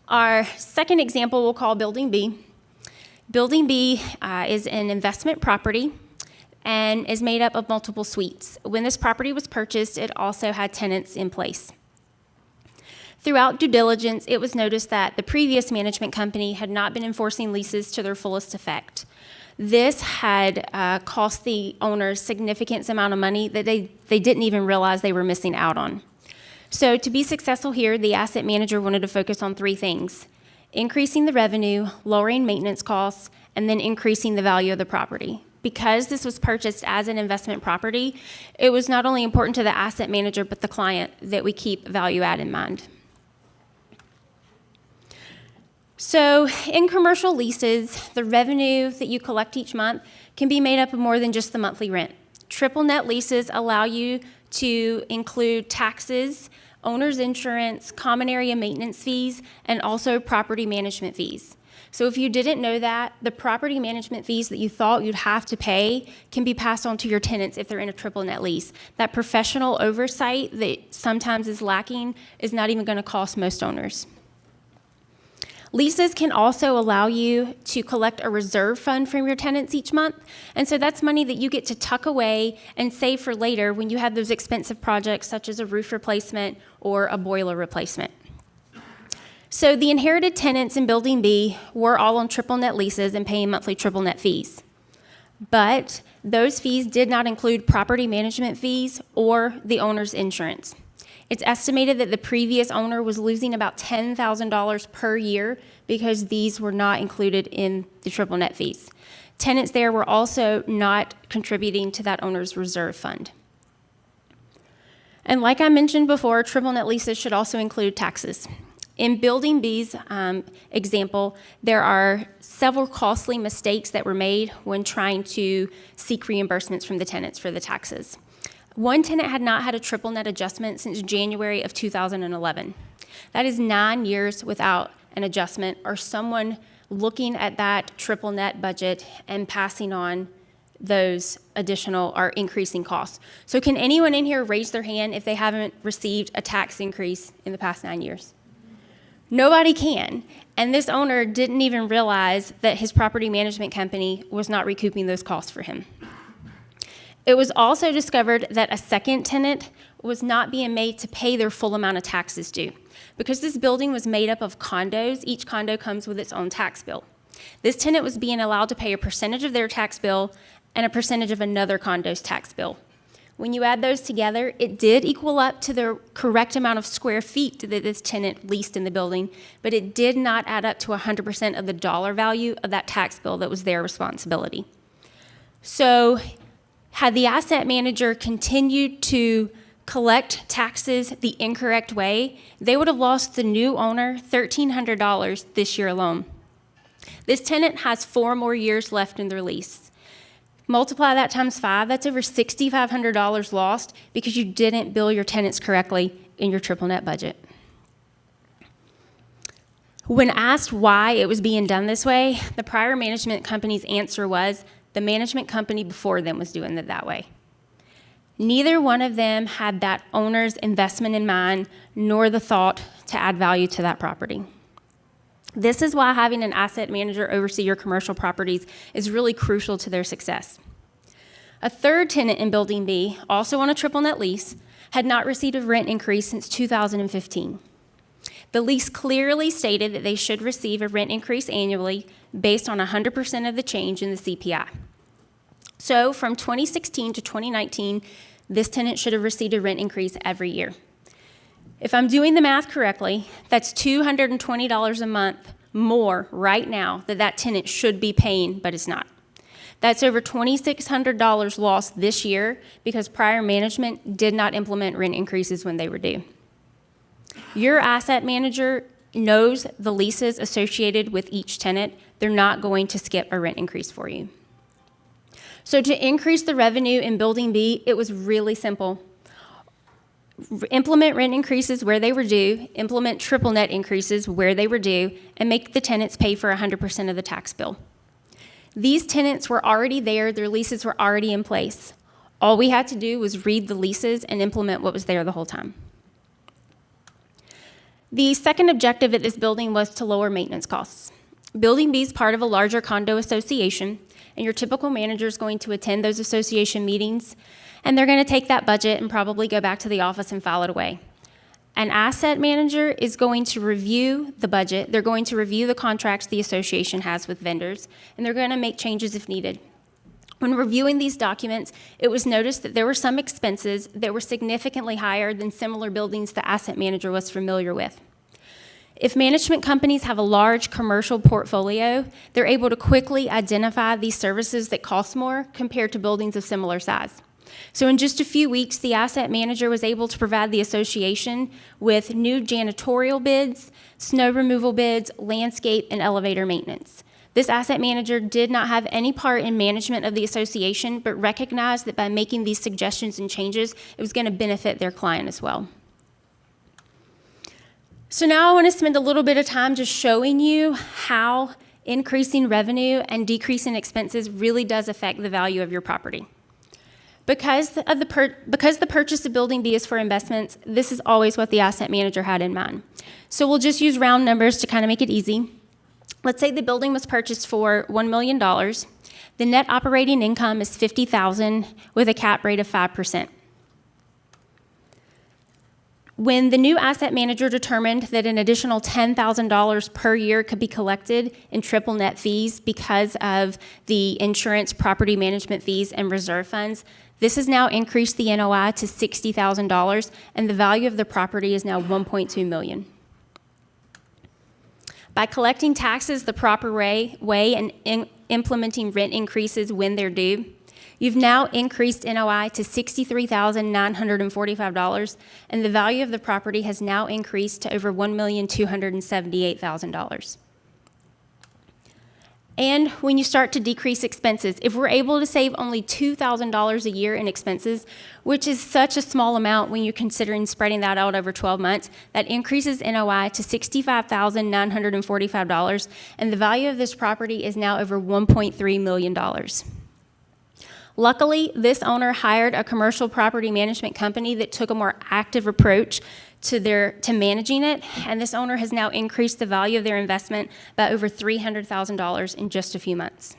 Our second example we'll call Building B. Building B is an investment property and is made up of multiple suites. When this property was purchased, it also had tenants in place. Throughout due diligence, it was noticed that the previous management company had not been enforcing leases to their fullest effect. This had cost the owners significant amount of money that they didn't even realize they were missing out on. So to be successful here, the asset manager wanted to focus on three things: increasing the revenue, lowering maintenance costs, and then increasing the value of the property. Because this was purchased as an investment property, it was not only important to the asset manager but the client that we keep value add in mind. So in commercial leases, the revenue that you collect each month can be made up of more than just the monthly rent. Triple net leases allow you to include taxes, owner's insurance, common area maintenance fees, and also property management fees. So if you didn't know that, the property management fees that you thought you'd have to pay can be passed on to your tenants if they're in a triple net lease. That professional oversight that sometimes is lacking is not even going to cost most owners. Leases can also allow you to collect a reserve fund from your tenants each month, and so that's money that you get to tuck away and save for later when you have those expensive projects such as a roof replacement or a boiler replacement. So the inherited tenants in Building B were all on triple net leases and paying monthly triple net fees. But those fees did not include property management fees or the owner's insurance. It's estimated that the previous owner was losing about $10,000 per year because these were not included in the triple net fees. Tenants there were also not contributing to that owner's reserve fund. And like I mentioned before, triple net leases should also include taxes. In Building B's example, there are several costly mistakes that were made when trying to seek reimbursements from the tenants for the taxes. One tenant had not had a triple net adjustment since January of 2011. That is 9 years without an adjustment, or someone looking at that triple net budget and passing on those additional or increasing costs. So can anyone in here raise their hand if they haven't received a tax increase in the past 9 years? Nobody can. And this owner didn't even realize that his property management company was not recouping those costs for him. It was also discovered that a second tenant was not being made to pay their full amount of taxes due. Because this building was made up of condos, each condo comes with its own tax bill. This tenant was being allowed to pay a percentage of their tax bill and a percentage of another condo's tax bill. When you add those together, it did equal up to the correct amount of square feet that this tenant leased in the building, but it did not add up to 100% of the dollar value of that tax bill that was their responsibility. So, had the asset manager continued to collect taxes the incorrect way, they would have lost the new owner $1,300 this year alone. This tenant has 4 more years left in their lease. Multiply that times 5, that's over $6,500 lost because you didn't bill your tenants correctly in your triple net budget. When asked why it was being done this way, the prior management company's answer was, the management company before them was doing it that way. Neither one of them had that owner's investment in mind, nor the thought to add value to that property. This is why having an asset manager oversee your commercial properties is really crucial to their success. A third tenant in Building B, also on a triple net lease, had not received a rent increase since 2015. The lease clearly stated that they should receive a rent increase annually based on 100% of the change in the CPI. So from 2016 to 2019, this tenant should have received a rent increase every year. If I'm doing the math correctly, that's $220 a month more right now that tenant should be paying, but it's not. That's over $2,600 lost this year because prior management did not implement rent increases when they were due. Your asset manager knows the leases associated with each tenant. They're not going to skip a rent increase for you. So to increase the revenue in Building B, it was really simple. Implement rent increases where they were due, implement triple net increases where they were due, and make the tenants pay for 100% of the tax bill. These tenants were already there, their leases were already in place. All we had to do was read the leases and implement what was there the whole time. The second objective of this building was to lower maintenance costs. Building B is part of a larger condo association, and your typical manager is going to attend those association meetings, and they're going to take that budget and probably go back to the office and file it away. An asset manager is going to review the budget, they're going to review the contracts the association has with vendors, and they're going to make changes if needed. When reviewing these documents, it was noticed that there were some expenses that were significantly higher than similar buildings the asset manager was familiar with. If management companies have a large commercial portfolio, they're able to quickly identify these services that cost more compared to buildings of similar size. So in just a few weeks, the asset manager was able to provide the association with new janitorial bids, snow removal bids, landscape, and elevator maintenance. This asset manager did not have any part in management of the association, but recognized that by making these suggestions and changes, it was going to benefit their client as well. So now I want to spend a little bit of time just showing you how increasing revenue and decreasing expenses really does affect the value of your property. Because the purchase of Building B is for investments, this is always what the asset manager had in mind. So we'll just use round numbers to kind of make it easy. Let's say the building was purchased for $1 million. The net operating income is $50,000 with a cap rate of 5%. When the new asset manager determined that an additional $10,000 per year could be collected in triple net fees because of the insurance, property management fees, and reserve funds, this has now increased the NOI to $60,000, and the value of the property is now $1.2 million. By collecting taxes the proper way and implementing rent increases when they're due, you've now increased NOI to $63,945, and the value of the property has now increased to over $1,278,000. And when you start to decrease expenses, if we're able to save only $2,000 a year in expenses, which is such a small amount when you're considering spreading that out over 12 months, that increases NOI to $65,945, and the value of this property is now over $1.3 million. Luckily, this owner hired a commercial property management company that took a more active approach to managing it, and this owner has now increased the value of their investment by over $300,000 in just a few months.